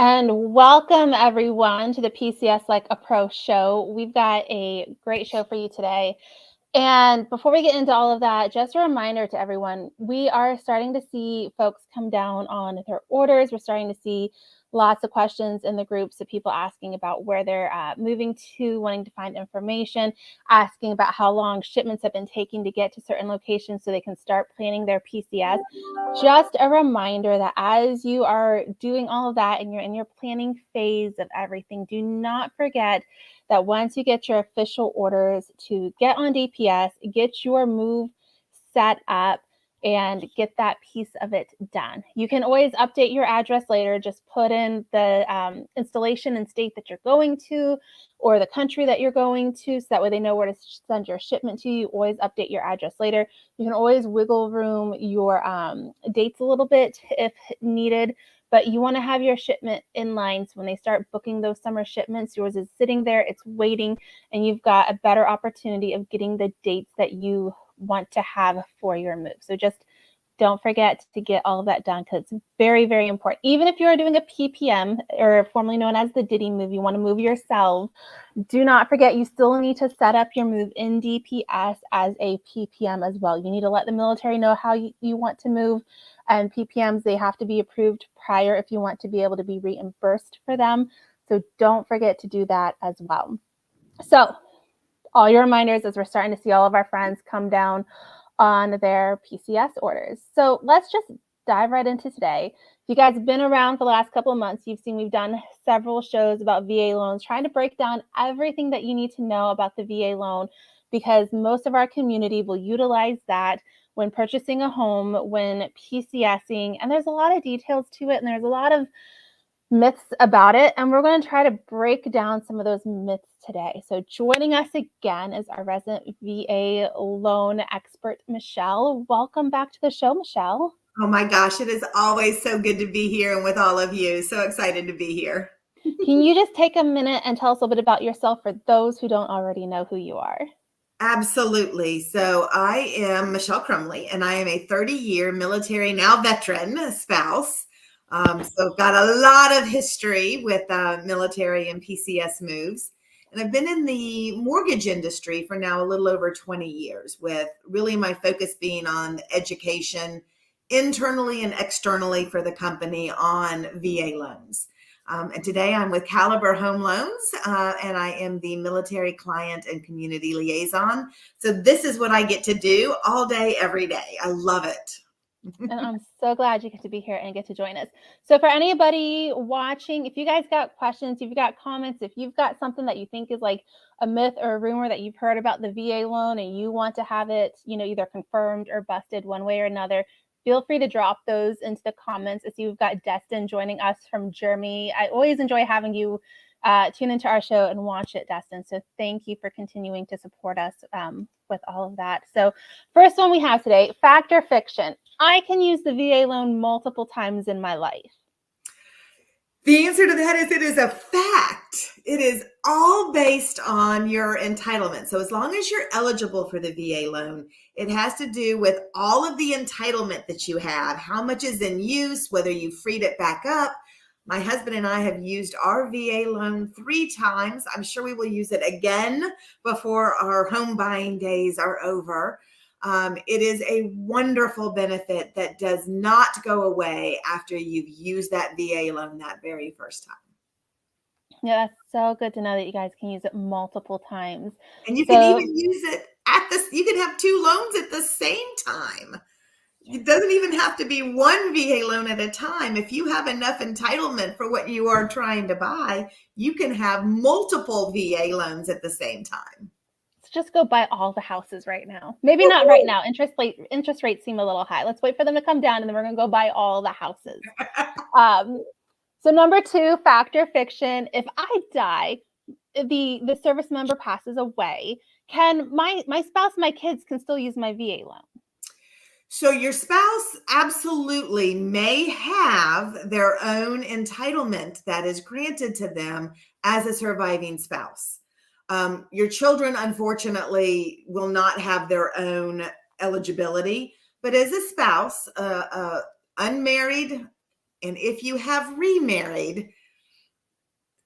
And welcome everyone to the PCS Like a Pro show. We've got a great show for you today. And before we get into all of that, just a reminder to everyone, we are starting to see folks come down on their orders. We're starting to see lots of questions in the groups of people asking about where they're moving to, wanting to find information, asking about how long shipments have been taking to get to certain locations so they can start planning their PCS. Just a reminder that as you are doing all of that and you're in your planning phase of everything, do not forget that once you get your official orders to get on DPS, get your move set up, and get that piece of it done. You can always update your address later. Just put in the installation and state that you're going to or the country that you're going to, so that way they know where to send your shipment to. You always update your address later. You can always wiggle room your dates a little bit if needed, but you want to have your shipment in line. So when they start booking those summer shipments, yours is sitting there, it's waiting, and you've got a better opportunity of getting the dates that you want to have for your move. So just don't forget to get all of that done, because it's very, very important. Even if you're doing a PPM, or formerly known as the Diddy move, you want to move yourself, do not forget you still need to set up your move in DPS as a PPM as well. You need to let the military know how you want to move, and PPMs, they have to be approved prior if you want to be able to be reimbursed for them. So don't forget to do that as well. So all your reminders as we're starting to see all of our friends come down on their PCS orders. So let's just dive right into today. If you guys have been around for the last couple of months, you've seen we've done several shows about VA loans, trying to break down everything that you need to know about the VA loan, because most of our community will utilize that when purchasing a home, when PCSing, and there's a lot of details to it, and there's a lot of myths about it, and we're going to try to break down some of those myths today. So joining us again is our resident VA loan expert, Michelle. Welcome back to the show, Michelle. Oh my gosh, it is always so good to be here and with all of you. So excited to be here. Can you just take a minute and tell us a little bit about yourself for those who don't already know who you are? Absolutely. So I am Michelle Crumley, and I am a 30-year military, now veteran spouse. So I've got a lot of history with military and PCS moves. And I've been in the mortgage industry for now a little over 20 years, with really my focus being on education internally and externally for the company on VA loans. And today I'm with Caliber Home Loans, and I am the military client and community liaison. So this is what I get to do all day, every day. I love it. And I'm so glad you get to be here and get to join us. So for anybody watching, if you guys got questions, if you've got comments, if you've got something that you think is like a myth or a rumor that you've heard about the VA loan and you want to have it, either confirmed or busted one way or another, feel free to drop those into the comments. I see we've got Destin joining us from Germany. I always enjoy having you tune into our show and watch it, Destin. So thank you for continuing to support us with all of that. So first one we have today, fact or fiction? I can use the VA loan multiple times in my life. The answer to that is it is a fact. It is all based on your entitlement. So as long as you're eligible for the VA loan, it has to do with all of the entitlement that you have, how much is in use, whether you freed it back up. My husband and I have used our VA loan 3 times. I'm sure we will use it again before our home buying days are over. It is a wonderful benefit that does not go away after you've used that VA loan that very first time. Yeah, that's so good to know that you guys can use it multiple times. And you can even use it you can have 2 loans at the same time. It doesn't even have to be one VA loan at a time. If you have enough entitlement for what you are trying to buy, you can have multiple VA loans at the same time. Just go buy all the houses right now. Maybe not right now. Interest rates seem a little high. Let's wait for them to come down, and then we're going to go buy all the houses. So number 2, fact or fiction. If I die, the service member passes away, can my spouse, my kids can still use my VA loan? So your spouse absolutely may have their own entitlement that is granted to them as a surviving spouse. Your children, unfortunately, will not have their own eligibility, but as a spouse, unmarried, and if you have remarried,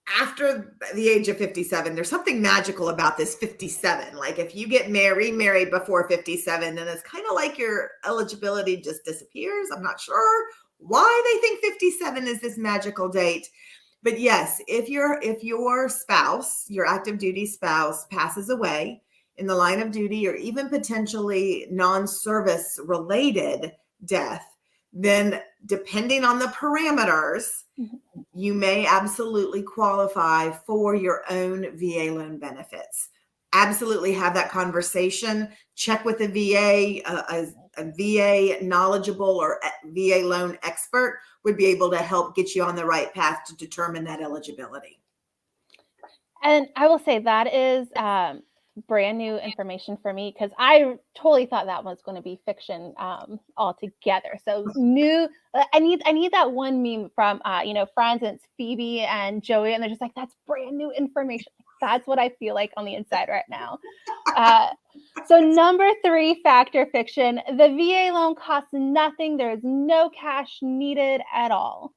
after the age of 57, there's something magical about this 57. Like if you get remarried before 57, then it's kind of like your eligibility just disappears. I'm not sure why they think 57 is this magical date. But yes, if your spouse, your active duty spouse, passes away in the line of duty, or even potentially non-service related death, then depending on the parameters, you may absolutely qualify for your own VA loan benefits. Absolutely have that conversation. Check with a VA, a VA knowledgeable or VA loan expert would be able to help get you on the right path to determine that eligibility. And I will say that is brand new information for me, because I totally thought that was going to be fiction altogether. So new. I need that one meme from Friends, and it's Phoebe and Joey, and they're just like, that's brand new information. That's what I feel like on the inside right now. So number 3, fact or fiction: the VA loan costs nothing. There is no cash needed at all.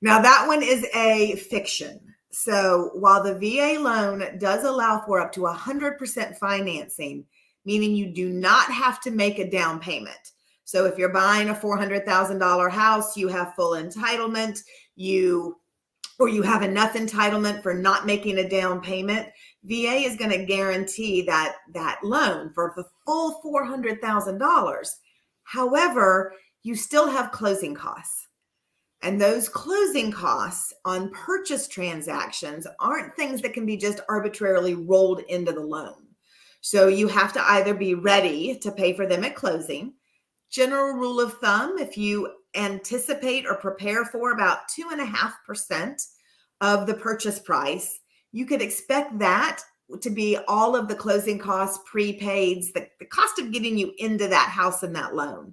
Now that one is a fiction. So while the VA loan does allow for up to 100% financing, meaning you do not have to make a down payment. So if you're buying a $400,000 house, you have full entitlement, or you have enough entitlement for not making a down payment, VA is going to guarantee that loan for the full $400,000. However, you still have closing costs. And those closing costs on purchase transactions aren't things that can be just arbitrarily rolled into the loan. So you have to either be ready to pay for them at closing. General rule of thumb, if you anticipate or prepare for about 2.5% of the purchase price, you could expect that to be all of the closing costs, prepaids, the cost of getting you into that house and that loan.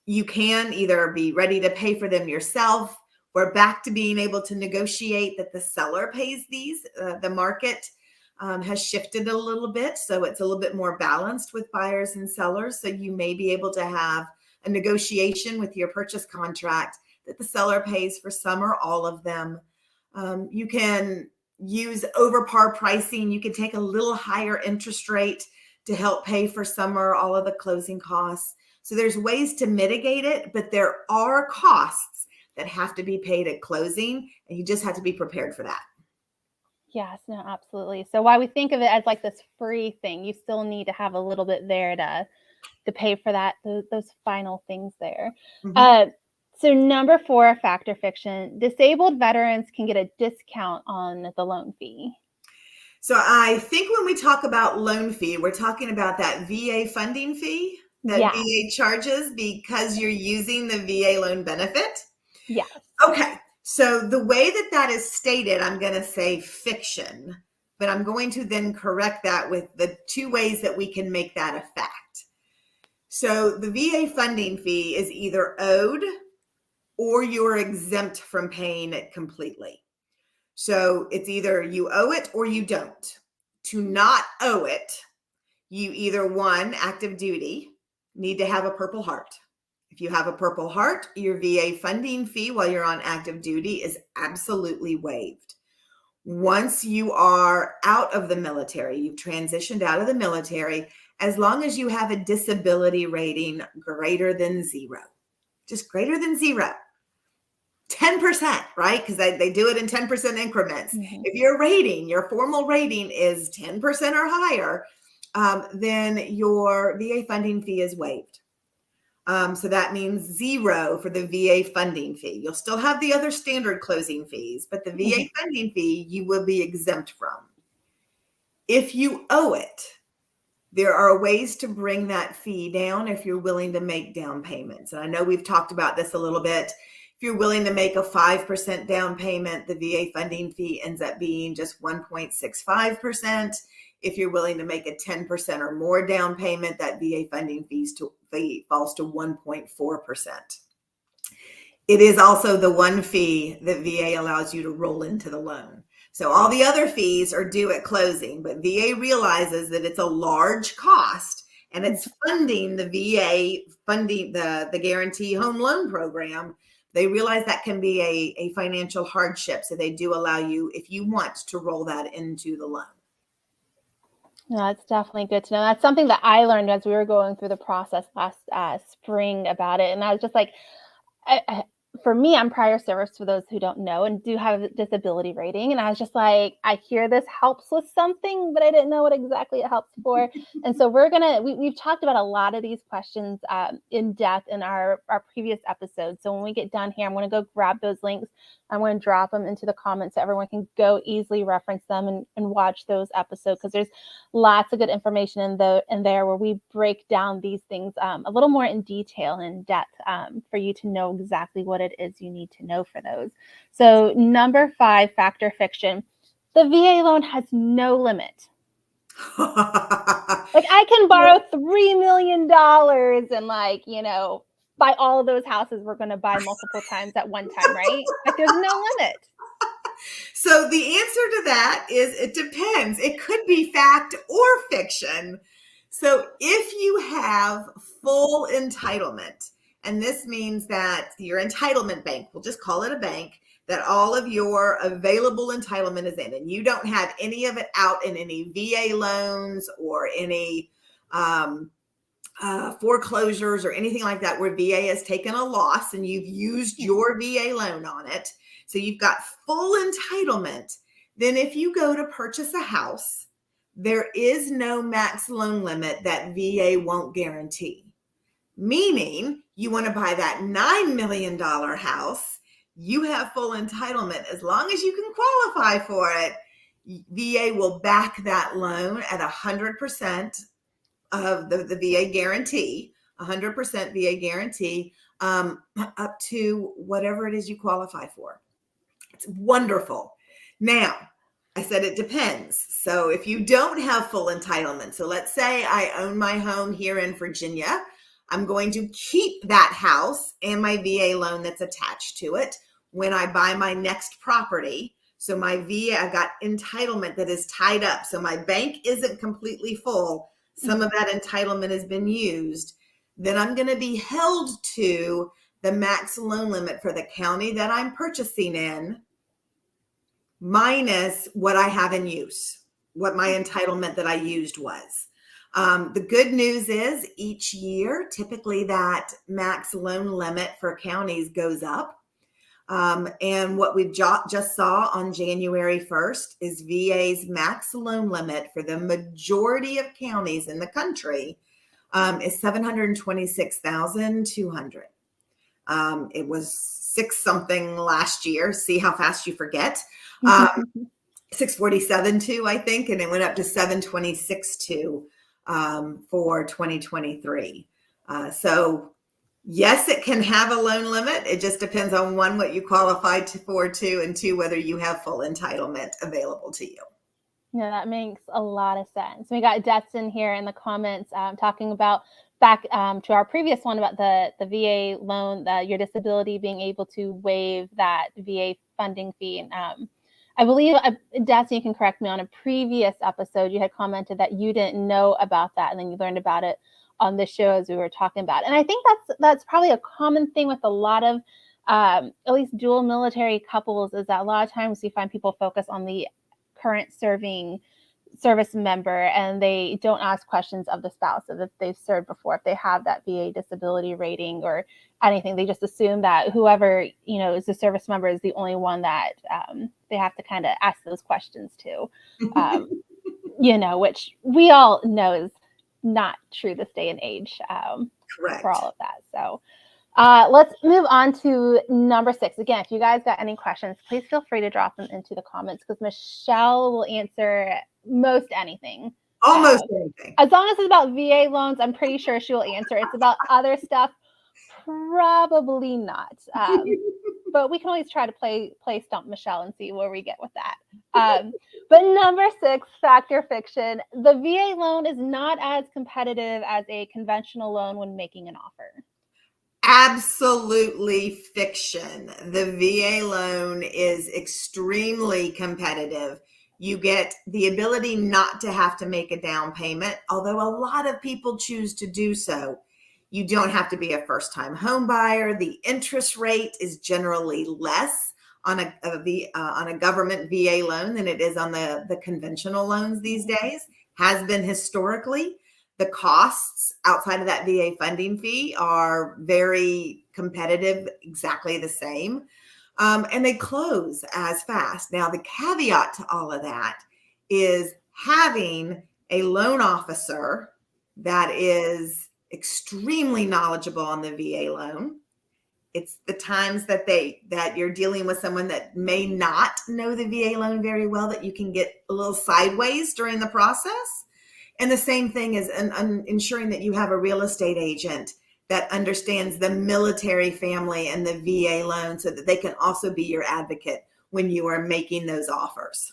You can either be ready to pay for them yourself. We're back to being able to negotiate that the seller pays these. The market has shifted a little bit, so it's a little bit more balanced with buyers and sellers. So you may be able to have a negotiation with your purchase contract that the seller pays for some or all of them. You can use over par pricing. You can take a little higher interest rate to help pay for some or all of the closing costs. So there's ways to mitigate it, but there are costs that have to be paid at closing, and you just have to be prepared for that. Yes, no, absolutely. So while we think of it as like this free thing, you still need to have a little bit there to pay for that, those final things there. Mm-hmm. So number 4, fact or fiction: disabled veterans can get a discount on the loan fee. So I think when we talk about loan fee, we're talking about that VA funding fee that VA charges because you're using the VA loan benefit. Yes. Okay. So the way that is stated, I'm going to say fiction, but I'm going to then correct that with the 2 ways that we can make that a fact. So the VA funding fee is either owed or you're exempt from paying it completely. So it's either you owe it or you don't. To not owe it, you either, 1, active duty, need to have a Purple Heart. If you have a Purple Heart, your VA funding fee while you're on active duty is absolutely waived. Once you are out of the military, you've transitioned out of the military, as long as you have a disability rating greater than 0, just greater than 0, 10%, right? Because they do it in 10% increments. Mm-hmm. If your formal rating is 10% or higher, then your VA funding fee is waived. So that means 0 for the VA funding fee. You'll still have the other standard closing fees, but the VA funding fee you will be exempt from. If you owe it, there are ways to bring that fee down if you're willing to make down payments. And I know we've talked about this a little bit. If you're willing to make a 5% down payment, the VA funding fee ends up being just 1.65%. If you're willing to make a 10% or more down payment, that VA funding fee falls to 1.4%. It is also the one fee that VA allows you to roll into the loan. So all the other fees are due at closing, but VA realizes that it's a large cost and it's funding the VA funding the Guarantee Home Loan Program, they realize that can be a financial hardship. So they do allow you, if you want, to roll that into the loan. No, that's definitely good to know. That's something that I learned as we were going through the process last spring about it. And I was just like, for me, I'm prior service for those who don't know and do have a disability rating. And I was just like, I hear this helps with something, but I didn't know what exactly it helps for. And so we've talked about a lot of these questions in depth in our previous episodes. So when we get done here, I'm going to go grab those links. I'm going to drop them into the comments so everyone can go easily reference them and watch those episodes, because there's lots of good information in there where we break down these things a little more in detail and in depth for you to know exactly what it is you need to know for those. So number 5, fact or fiction. The VA loan has no limit. Like I can borrow $3 million and buy all of those houses we're going to buy multiple times at one time, right? Like there's no limit. So the answer to that is it depends. It could be fact or fiction. So if you have full entitlement, and this means that your entitlement bank, we'll just call it a bank, that all of your available entitlement is in, and you don't have any of it out in any VA loans or any foreclosures or anything like that where VA has taken a loss and you've used your VA loan on it. So you've got full entitlement. Then if you go to purchase a house, there is no max loan limit that VA won't guarantee. Meaning you want to buy that $9 million house, you have full entitlement. As long as you can qualify for it, VA will back that loan at 100% of the VA guarantee, 100% VA guarantee, up to whatever it is you qualify for. It's wonderful. Now, I said it depends. So if you don't have full entitlement, so let's say I own my home here in Virginia, I'm going to keep that house and my VA loan that's attached to it when I buy my next property. So my VA, I've got entitlement that is tied up. So my bank isn't completely full. Some of that entitlement has been used. Then I'm going to be held to the max loan limit for the county that I'm purchasing in, minus what I have in use, what my entitlement that I used was. The good news is each year, typically that max loan limit for counties goes up. And what we just saw on January 1st is VA's max loan limit for the majority of counties in the country is $726,200. It was 6 something last year. See how fast you forget. 647.2, I think, and it went up to 726.2 for 2023. So yes, it can have a loan limit. It just depends on 1, what you qualified for, 2, and 2, whether you have full entitlement available to you. Yeah, that makes a lot of sense. We got Detson here in the comments talking about back to our previous one about the VA loan, your disability being able to waive that VA funding fee. And I believe, Detson, you can correct me, on a previous episode, you had commented that you didn't know about that, and then you learned about it on the show as we were talking about. And I think that's probably a common thing with a lot of at least dual military couples, is that a lot of times you find people focus on the current service member and they don't ask questions of the spouse of if they've served before, if they have that VA disability rating or anything. They just assume that whoever is the service member is the only one that they have to kind of ask those questions to, which we all know is not true this day and age. Correct. For all of that. So let's move on to number 6. Again, if you guys got any questions, please feel free to drop them into the comments, because Michelle will answer most anything. Almost anything. As long as it's about VA loans, I'm pretty sure she will answer. It's about other stuff, probably not. But we can always try to play Stump Michelle and see where we get with that. But number 6, fact or fiction, the VA loan is not as competitive as a conventional loan when making an offer. Absolutely fiction. The VA loan is extremely competitive. You get the ability not to have to make a down payment, although a lot of people choose to do so. You don't have to be a first-time home buyer. The interest rate is generally less on a government VA loan than it is on the conventional loans these days, has been historically. The costs outside of that VA funding fee are very competitive, exactly the same. And they close as fast. Now, the caveat to all of that is having a loan officer that is extremely knowledgeable on the VA loan. It's the times that you're dealing with someone that may not know the VA loan very well that you can get a little sideways during the process. And the same thing is ensuring that you have a real estate agent that understands the military family and the VA loan so that they can also be your advocate when you are making those offers.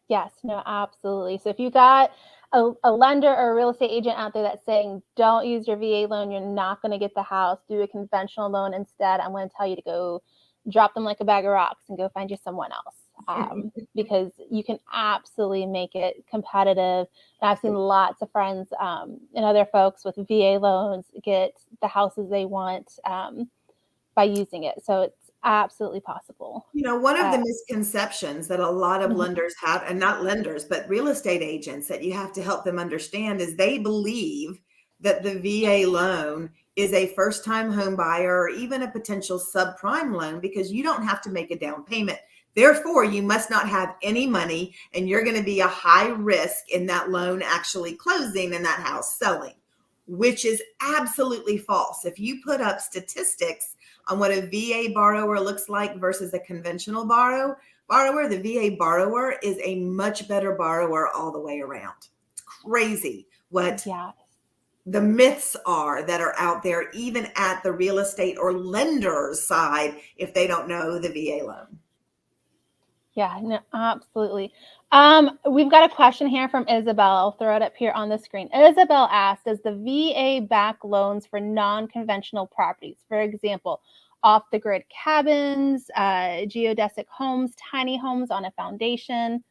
Yes, no, absolutely. So if you got a lender or a real estate agent out there that's saying, don't use your VA loan, you're not going to get the house, do a conventional loan instead, I'm going to tell you to go drop them like a bag of rocks and go find you someone else. Because you can absolutely make it competitive. And I've seen lots of friends and other folks with VA loans get the houses they want by using it. So it's absolutely possible. One of the misconceptions that a lot of lenders have, and not lenders, but real estate agents that you have to help them understand is they believe that the VA loan is a first-time home buyer or even a potential subprime loan because you don't have to make a down payment. Therefore, you must not have any money and you're going to be a high risk in that loan actually closing and that house selling, which is absolutely false. If you put up statistics on what a VA borrower looks like versus a conventional borrower, the VA borrower is a much better borrower all the way around. It's crazy what the myths are that are out there, even at the real estate or lender's side, if they don't know the VA loan. Yeah, no, absolutely. We've got a question here from Isabel. I'll throw it up here on the screen. Isabel asked, does the VA back loans for non-conventional properties? For example, off-the-grid cabins, geodesic homes, tiny homes on a foundation?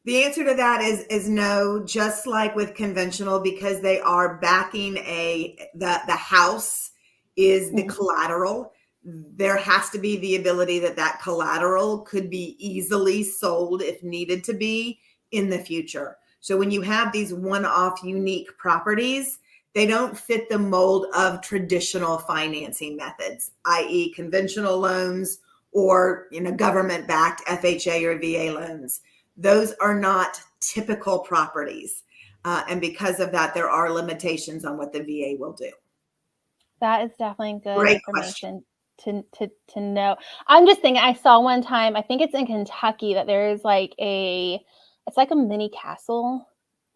The answer to that is no, just like with conventional, because they are backing the house is the collateral. There has to be the ability that collateral could be easily sold if needed to be in the future. So when you have these one-off unique properties, they don't fit the mold of traditional financing methods, i.e. conventional loans or government-backed FHA or VA loans. Those are not typical properties. And because of that, there are limitations on what the VA will do. That is definitely good Great information to know. I'm just thinking, I saw one time, I think it's in Kentucky, that there is it's like a mini castle.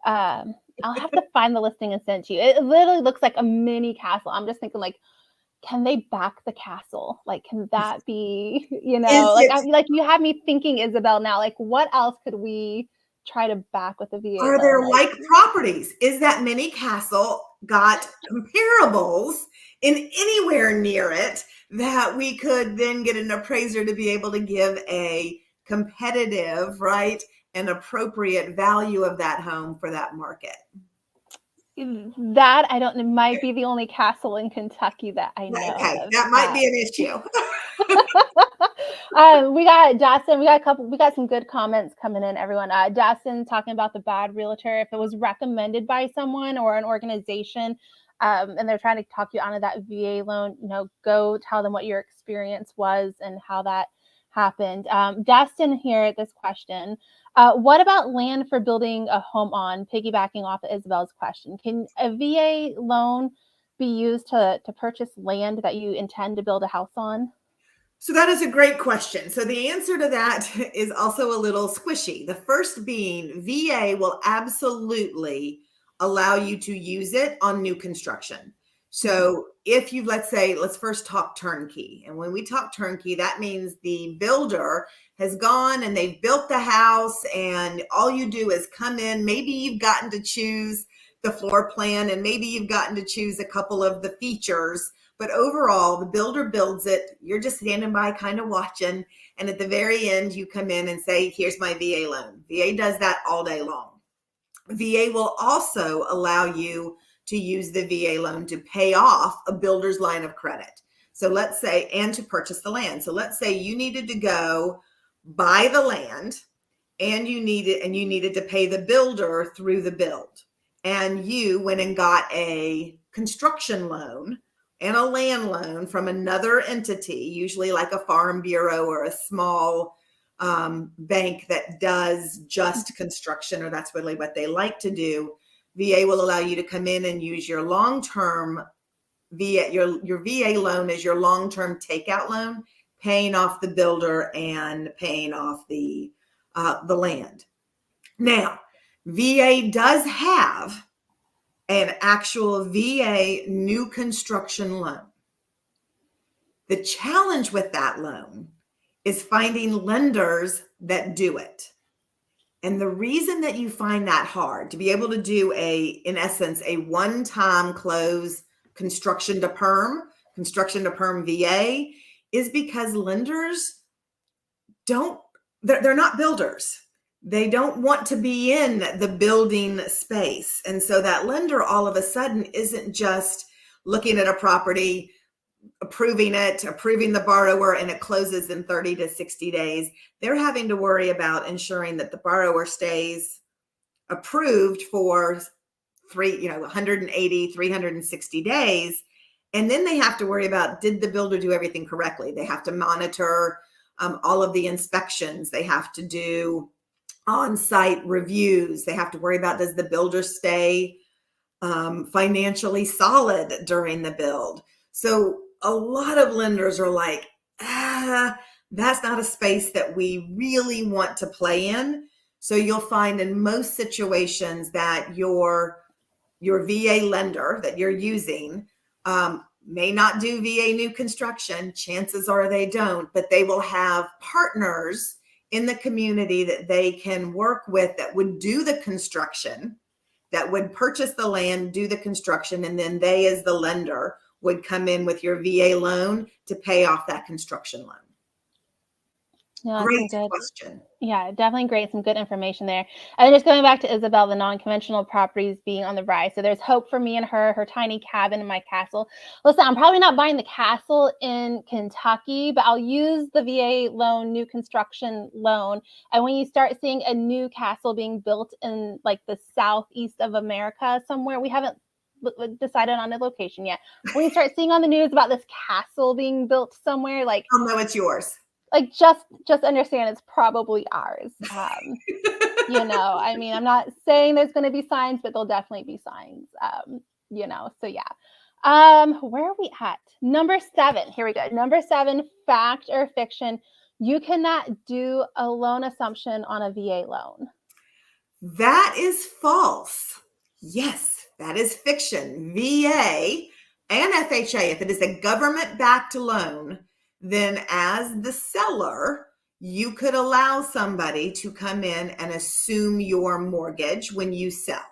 I'll have to find the listing and send to you. It literally looks like a mini castle. I'm just thinking, can they back the castle? Can that be, you have me thinking, Isabel, now, what else could we try to back with the VA Are loan? there like properties? Is that mini castle got comparables in anywhere near it that we could then get an appraiser to be able to give a competitive, right, and appropriate value of that home for that market? That I don't know, might be the only castle in Kentucky that I know of. That might be an issue. We got Dustin. We got some good comments coming in, everyone. Dustin talking about the bad realtor. If it was recommended by someone or an organization, and they're trying to talk you onto that VA loan, go tell them what your experience was and how that happened. Dustin here, this question. What about land for building a home on, piggybacking off of Isabel's question? Can a VA loan be used to purchase land that you intend to build a house on? So that is a great question. So the answer to that is also a little squishy. The first being VA will absolutely allow you to use it on new construction. So if let's first talk turnkey. And when we talk turnkey, that means the builder has gone and they've built the house and all you do is come in. Maybe you've gotten to choose the floor plan and maybe you've gotten to choose a couple of the features. But overall, the builder builds it. You're just standing by kind of watching. And at the very end, you come in and say, here's my VA loan. VA does that all day long. VA will also allow you to use the VA loan to pay off a builder's line of credit. So let's say, and to purchase the land. So let's say you needed to go buy the land and you needed to pay the builder through the build. And you went and got a construction loan and a land loan from another entity, usually like a farm bureau or a small bank that does just construction, or that's really what they like to do. VA will allow you to come in and use your long-term VA, your VA loan as your long-term takeout loan, paying off the builder and paying off the land. Now, VA does have an actual VA new construction loan. The challenge with that loan is finding lenders that do it. And the reason that you find that hard to be able to do in essence, a one-time close construction to perm VA is because lenders they're not builders. They don't want to be in the building space. And so that lender all of a sudden isn't just looking at a property, approving the borrower, and it closes in 30 to 60 days. They're having to worry about ensuring that the borrower stays approved for 180, 360 days. And then they have to worry about, did the builder do everything correctly? They have to monitor all of the inspections. They have to do on-site reviews. They have to worry about, does the builder stay financially solid during the build? So a lot of lenders are like, that's not a space that we really want to play in. So you'll find in most situations that your VA lender that you're using may not do VA new construction. Chances are they don't, but they will have partners in the community that they can work with that would do the construction, that would purchase the land, do the construction, and then they as the lender would come in with your VA loan to pay off that construction loan. Yeah, great question. Yeah, definitely great. Some good information there. And just going back to Isabel, the non-conventional properties being on the rise. So there's hope for me and her tiny cabin and my castle. Listen, I'm probably not buying the castle in Kentucky, but I'll use the VA loan, new construction loan. And when you start seeing a new castle being built in like the southeast of America somewhere, we haven't decided on a location yet. When you start seeing on the news about this castle being built somewhere, like, I'll know it's yours. Like, just understand it's probably ours. I mean, I'm not saying there's going to be signs, but there'll definitely be signs, so yeah. Where are we at? Number 7. Here we go. Number 7, fact or fiction. You cannot do a loan assumption on a VA loan. That is false. Yes, that is fiction. VA and FHA, if it is a government-backed loan, then as the seller, you could allow somebody to come in and assume your mortgage when you sell.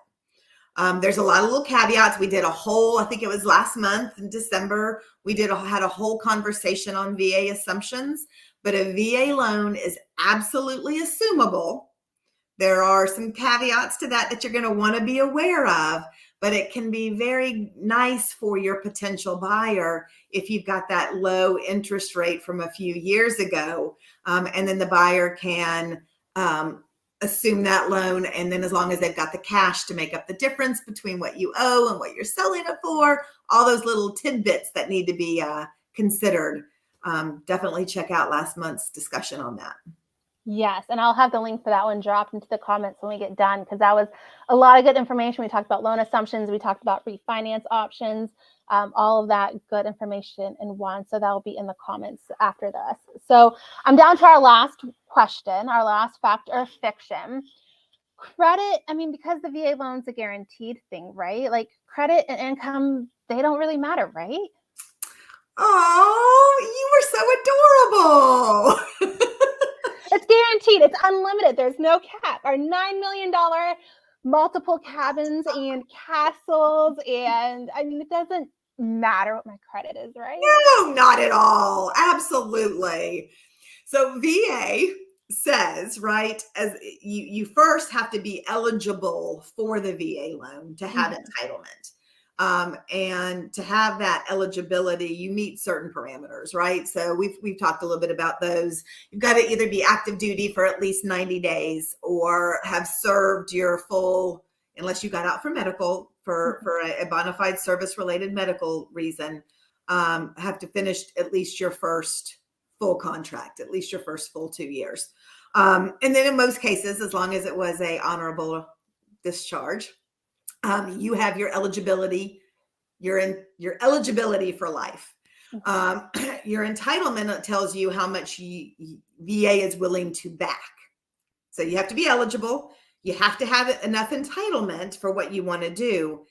There's a lot of little caveats. We did I think it was last month in December, we had a whole conversation on VA assumptions, but a VA loan is absolutely assumable. There are some caveats to that you're going to want to be aware of, but it can be very nice for your potential buyer if you've got that low interest rate from a few years ago, and then the buyer can assume that loan, and then as long as they've got the cash to make up the difference between what you owe and what you're selling it for, all those little tidbits that need to be considered. Definitely check out last month's discussion on that. Yes, and I'll have the link for that one dropped into the comments when we get done, because that was a lot of good information. We talked about loan assumptions. We talked about refinance options, all of that good information in one. So that will be in the comments after this. So I'm down to our last question, our last fact or fiction. Credit, I mean, because the VA loan's a guaranteed thing, right? Like credit and income, they don't really matter, right? Oh, you were so adorable. It's guaranteed. It's unlimited. There's no cap. Our $9 million multiple cabins and castles. And I mean, it doesn't matter what my credit is, right? No, not at all. Absolutely. So VA says, right, as you first have to be eligible for the VA loan to have entitlement. And to have that eligibility, you meet certain parameters, right? So we've talked a little bit about those. You've got to either be active duty for at least 90 days or have served your full, unless you got out for medical, for a bona fide service related medical reason, have to finish at least your first full contract, at least your first full 2 years. And then in most cases, as long as it was a honorable discharge, you have your eligibility. You're in your eligibility for life. Your entitlement tells you how much VA is willing to back. So you have to be eligible. You have to have enough entitlement for what you want to do.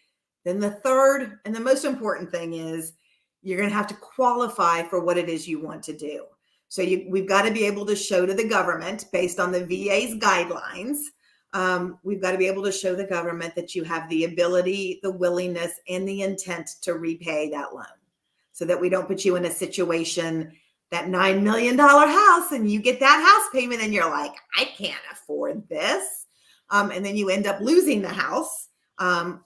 Then the third and the most important thing is you're going to have to qualify for what it is you want to do. So we've got to be able to show to the government, based on the VA's guidelines, we've got to be able to show the government that you have the ability, the willingness, and the intent to repay that loan, so that we don't put you in a situation, that $9 million house, and you get that house payment and you're like, I can't afford this. And then you end up losing the house,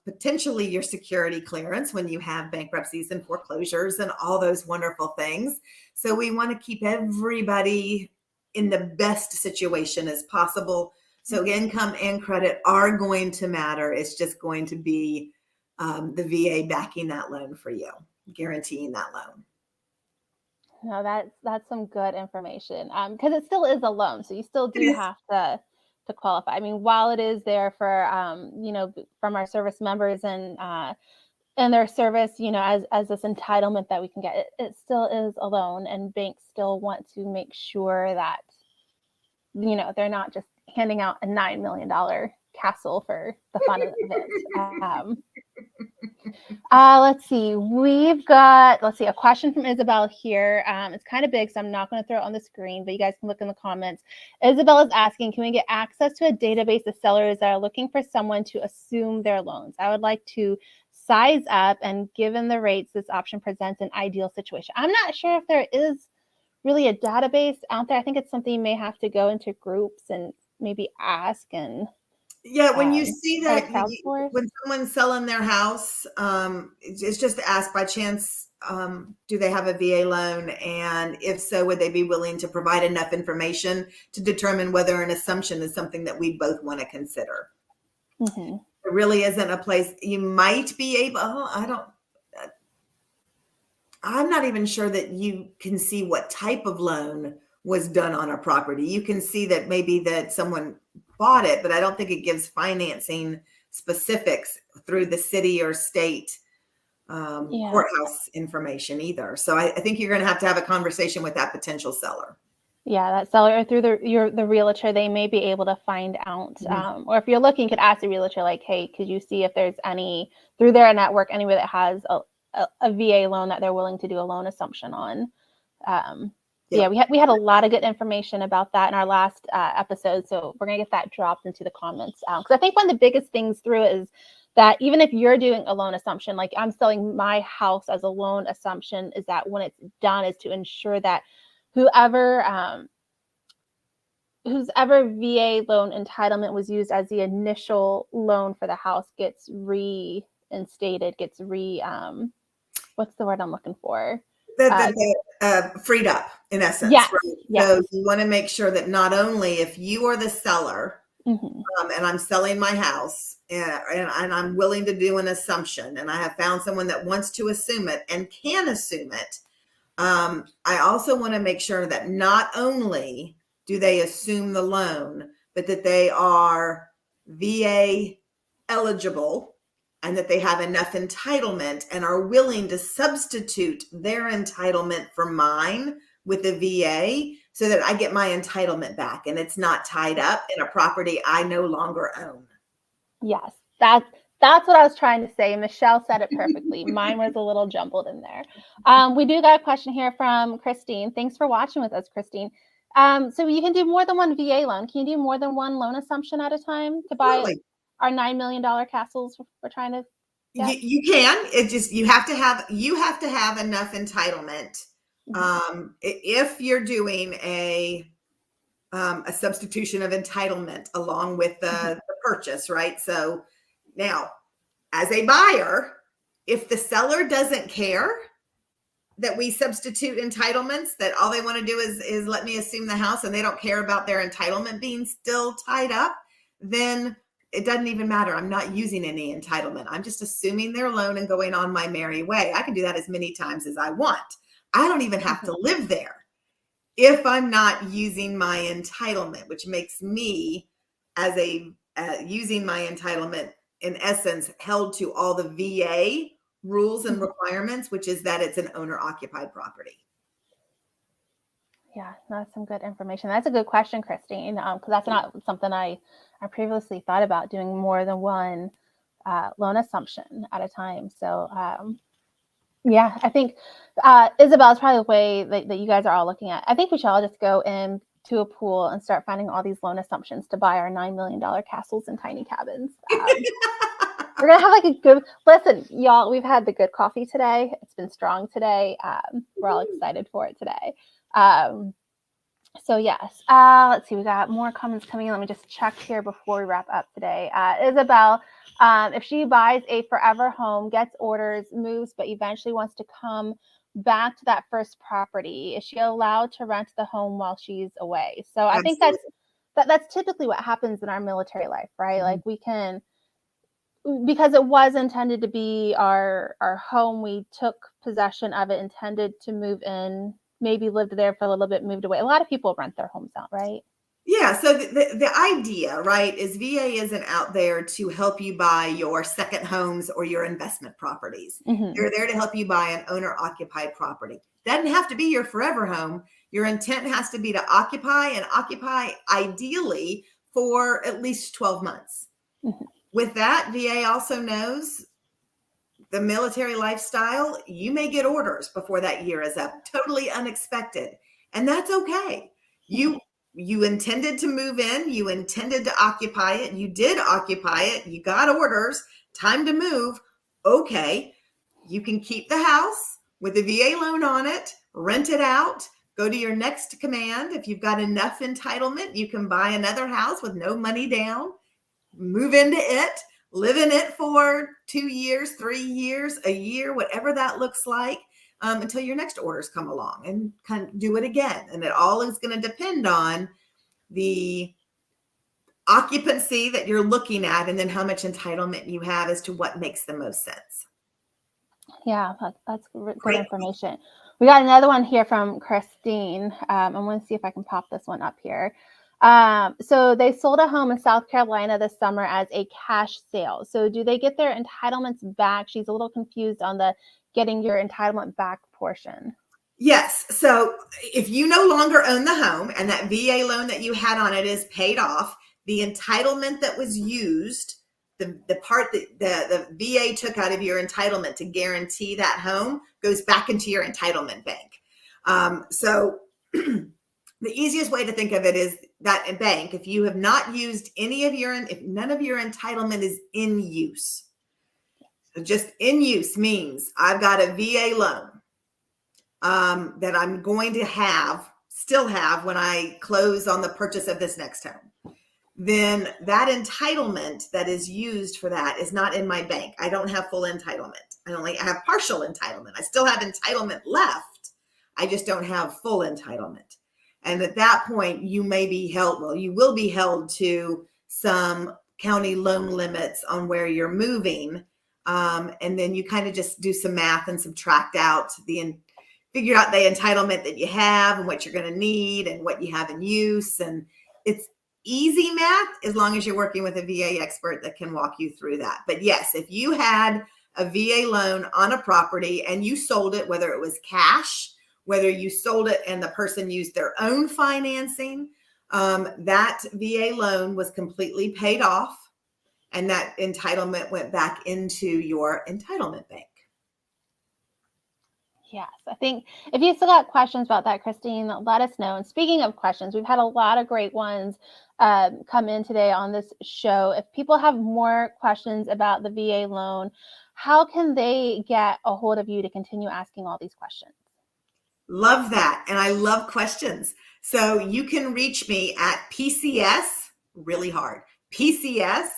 potentially your security clearance when you have bankruptcies and foreclosures and all those wonderful things. So we want to keep everybody in the best situation as possible. So income and credit are going to matter. It's just going to be the VA backing that loan for you, guaranteeing that loan. No, that's some good information. Because it still is a loan, so you still do have to qualify. I mean, while it is there for from our service members and their service, as this entitlement that we can get, it still is a loan, and banks still want to make sure that they're not just handing out a $9 million castle for the fun of it. Let's see. We've got, a question from Isabel here. It's kind of big, so I'm not going to throw it on the screen, but you guys can look in the comments. Isabel is asking, can we get access to a database of sellers that are looking for someone to assume their loans? I would like to size up, and given the rates, this option presents an ideal situation. I'm not sure if there is really a database out there. I think it's something you may have to go into groups and maybe ask. And yeah, when you see that, when someone's selling their house, it's just to ask by chance, do they have a VA loan? And if so, would they be willing to provide enough information to determine whether an assumption is something that we both want to consider? Mm-hmm. There really isn't a place you might be able, I'm not even sure that you can see what type of loan was done on a property. You can see that maybe that someone bought it, but I don't think it gives financing specifics through the city or state courthouse information either. So I think you're going to have a conversation with that potential seller. Yeah, that seller, or through the realtor, they may be able to find out. Mm-hmm. Or if you're looking, you could ask the realtor, like, hey, could you see if there's any through their network anywhere that has a VA loan that they're willing to do a loan assumption on. Yeah, we had a lot of good information about that in our last episode, so we're gonna get that dropped into the comments, because I think one of the biggest things through it is that even if you're doing a loan assumption, like I'm selling my house as a loan assumption, is that when it's done is to ensure that whoever VA loan entitlement was used as the initial loan for the house gets reinstated, gets what's the word I'm looking for? Freed up, in essence. Yes, right? Yes. So you want to make sure that not only if you are the seller, mm-hmm. And I'm selling my house and I'm willing to do an assumption, and I have found someone that wants to assume it and can assume it, I also want to make sure that not only do they assume the loan, but that they are VA eligible, and that they have enough entitlement and are willing to substitute their entitlement for mine with the VA so that I get my entitlement back and it's not tied up in a property I no longer own. Yes, that's what I was trying to say. Michelle said it perfectly. Mine was a little jumbled in there. We do got a question here from Christine. Thanks for watching with us, Christine. So you can do more than one VA loan. Can you do more than one loan assumption at a time to buy our $9 million castles we're trying to get? You can. It just you have to have enough entitlement. Mm-hmm. If you're doing a substitution of entitlement along with the purchase, right? So now, as a buyer, if the seller doesn't care that we substitute entitlements, that all they want to do is let me assume the house and they don't care about their entitlement being still tied up, then it doesn't even matter. I'm not using any entitlement. I'm just assuming their loan and going on my merry way. I can do that as many times as I want. I don't even have to live there if I'm not using my entitlement, which makes me as a using my entitlement in essence held to all the VA rules and requirements, which is that it's an owner occupied property. Yeah, that's some good information. That's a good question, Christine, because that's not something I previously thought about, doing more than one loan assumption at a time. So yeah, I think Isabel is probably the way that you guys are all looking at. I think we should all just go into a pool and start finding all these loan assumptions to buy our $9 million castles and tiny cabins. We're going to have like a good, listen, y'all, we've had the good coffee today. It's been strong today. We're all excited for it today. So yes, let's see, we got more comments coming in. Let me just check here before we wrap up today. Isabel, if she buys a forever home, gets orders, moves, but eventually wants to come back to that first property, is she allowed to rent the home while she's away? So I think that's typically what happens in our military life, right? Like we can, because it was intended to be our home, we took possession of it, intended to move in, maybe lived there for a little bit, moved away. A lot of people rent their homes out, right? Yeah. So the idea, right, is VA isn't out there to help you buy your second homes or your investment properties. They're there to help you buy an owner occupied property. Doesn't have to be your forever home. Your intent has to be to occupy ideally for at least 12 months. With that, VA also knows the military lifestyle. You may get orders before that year is up, totally unexpected. And that's okay. You intended to move in, you intended to occupy it, you did occupy it, you got orders, time to move. Okay, you can keep the house with the VA loan on it, rent it out, go to your next command. If you've got enough entitlement, you can buy another house with no money down, move into it, live in it for 2 years, 3 years, a year, whatever that looks like, until your next orders come along, and kind of do it again. And it all is going to depend on the occupancy that you're looking at, and then how much entitlement you have as to what makes the most sense. Yeah, that's good information. We got another one here from Christine. I want to see if I can pop this one up here. So they sold a home in South Carolina this summer as a cash sale. So do they get their entitlements back? She's a little confused on the getting your entitlement back portion. Yes. So if you no longer own the home and that VA loan that you had on it is paid off, the entitlement that was used, the part that the VA took out of your entitlement to guarantee that home, goes back into your entitlement bank. So the easiest way to think of it is that a bank, if you have not used if none of your entitlement is in use. So just in use means I've got a VA loan that I'm going to still have when I close on the purchase of this next home. Then that entitlement that is used for that is not in my bank. I don't have full entitlement. I have partial entitlement. I still have entitlement left. I just don't have full entitlement. And at that point, you will be held to some county loan limits on where you're moving. And then you kind of just do some math and subtract out figure out the entitlement that you have and what you're going to need and what you have in use. And it's easy math as long as you're working with a VA expert that can walk you through that. But yes, if you had a VA loan on a property and you sold it, whether it was cash, whether you sold it and the person used their own financing, that VA loan was completely paid off, and that entitlement went back into your entitlement bank. Yes, I think if you still got questions about that, Christine, let us know. And speaking of questions, we've had a lot of great ones come in today on this show. If people have more questions about the VA loan, how can they get a hold of you to continue asking all these questions? Love that. And I love questions. So you can reach me at PCS, really hard, PCS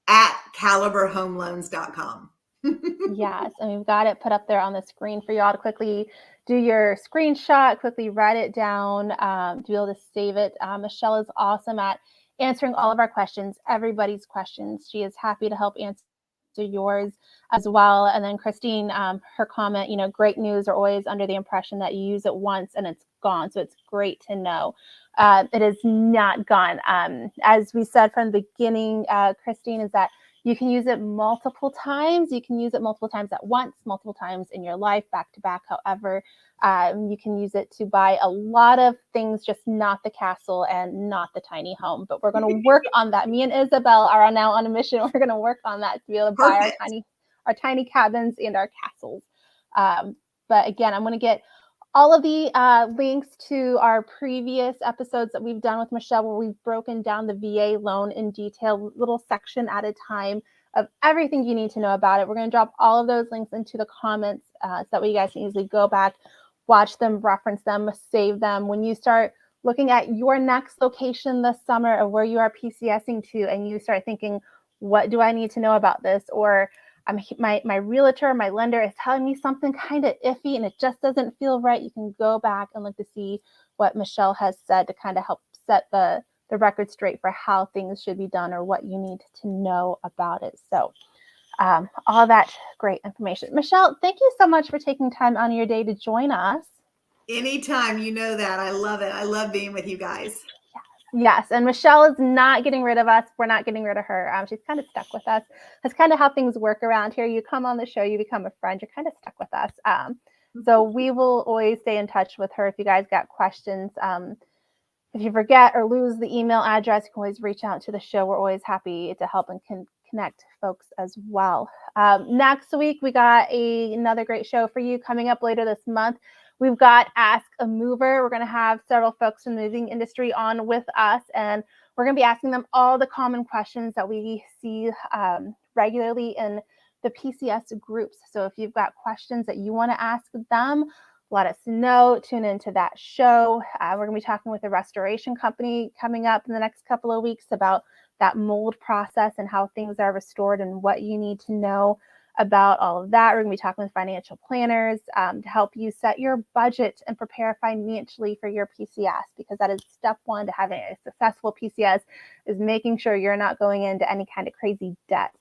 at caliberhomeloans.com. Yes, and we've got it put up there on the screen for y'all to quickly do your screenshot, quickly write it down, to be able to save it. Michelle is awesome at answering all of our questions, everybody's questions. She is happy to help answer yours as well. And then Christine, her comment, great news are always under the impression that you use it once and it's gone. So it's great to know. It is not gone. As we said from the beginning, Christine, is that you can use it multiple times. You can use it multiple times at once, multiple times in your life, back to back, however. You can use it to buy a lot of things, just not the castle and not the tiny home. But we're going to work on that. Me and Isabel are now on a mission. We're going to work on that to be able to buy our tiny cabins and our castles. But again, I'm going to get all of the links to our previous episodes that we've done with Michelle, where we've broken down the VA loan in detail, little section at a time of everything you need to know about it. We're going to drop all of those links into the comments so that way you guys can easily go back, watch them, reference them, save them. When you start looking at your next location this summer of where you are PCSing to, and you start thinking, what do I need to know about this? Or my realtor, my lender is telling me something kind of iffy and it just doesn't feel right. You can go back and look to see what Michelle has said to kind of help set the record straight for how things should be done or what you need to know about it. So all that great information. Michelle, thank you so much for taking time on your day to join us. Anytime, you know that. I love it. I love being with you guys. Yes, and Michelle is not getting rid of us. We're not getting rid of her. She's kind of stuck with us. That's kind of how things work around here. You come on the show, you become a friend, you're kind of stuck with us. So we will always stay in touch with her if you guys got questions. If you forget or lose the email address, you can always reach out to the show. We're always happy to help and connect folks as well. Next week, we got another great show for you coming up later this month. We've got Ask a Mover. We're going to have several folks in the moving industry on with us, and we're going to be asking them all the common questions that we see regularly in the PCS groups. So if you've got questions that you want to ask them, let us know. Tune into that show. We're going to be talking with a restoration company coming up in the next couple of weeks about that mold process and how things are restored and what you need to know about all of that. We're going to be talking with financial planners to help you set your budget and prepare financially for your PCS, because that is step one to having a successful PCS, is making sure you're not going into any kind of crazy debt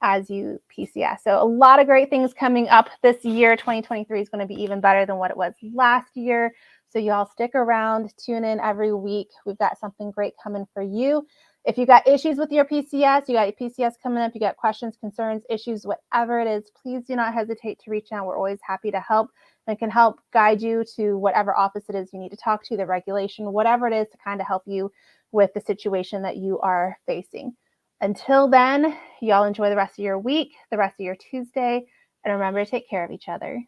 as you PCS. So a lot of great things coming up this year. 2023 is going to be even better than what it was last year. So y'all stick around, tune in every week. We've got something great coming for you. If you got issues with your PCS, you got your PCS coming up, you got questions, concerns, issues, whatever it is, please do not hesitate to reach out. We're always happy to help and can help guide you to whatever office it is you need to talk to, the regulation, whatever it is, to kind of help you with the situation that you are facing. Until then, y'all enjoy the rest of your week, the rest of your Tuesday, and remember to take care of each other.